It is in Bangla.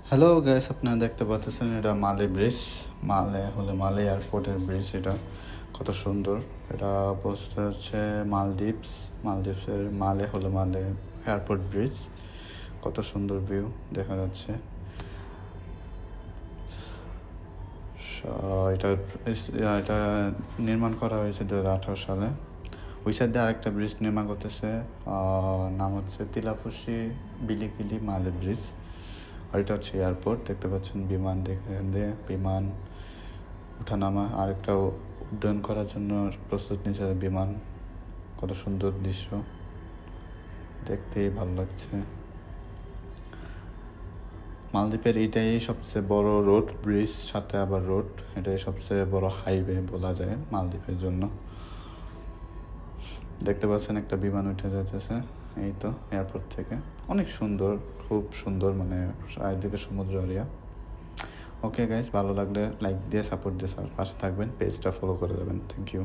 হ্যালো গাইস, আপনারা দেখতে পাচ্ছেন এটা মালে ব্রিজ। মালে হলো মালে এয়ারপোর্টের ব্রিজ। এটা কত সুন্দর। এটা অবস্থা হচ্ছে মালদ্বীপসের মালে হলো মালে এয়ারপোর্ট ব্রিজ। কত সুন্দর ভিউ দেখা যাচ্ছে। এটা এটা নির্মাণ করা হয়েছে 2018 সালে। ওই সাইডে আরেকটা ব্রিজ নির্মাণ করতেছে, নাম হচ্ছে তিলাফুসি বিলিকিলি মালে ব্রিজ। আর এটা হচ্ছে এয়ারপোর্ট, দেখতে পাচ্ছেন বিমান বিমান ওঠানামা, আরেকটা উড্ডয়ন করার জন্য প্রস্তুত নিচ্ছে বিমান। কত সুন্দর দৃশ্য, দেখতেই ভালো লাগছে। মালদ্বীপের এটাই সবচেয়ে বড় রোড ব্রিজ, সাথে আবার রোড। এটাই সবচেয়ে বড় হাইওয়ে বলা যায় মালদ্বীপের জন্য। দেখতে পাচ্ছেন একটা বিমান উঠে যাচ্ছে, এই তো এয়ারপোর্ট থেকে। অনেক সুন্দর, খুব সুন্দর, মানে চারিদিকে সমুদ্র এরিয়া। ওকে গাইস, ভালো লাগলে লাইক দিয়ে সাপোর্ট দিয়ে পাশে থাকবেন, পেজটা ফলো করে দেবেন। Thank you.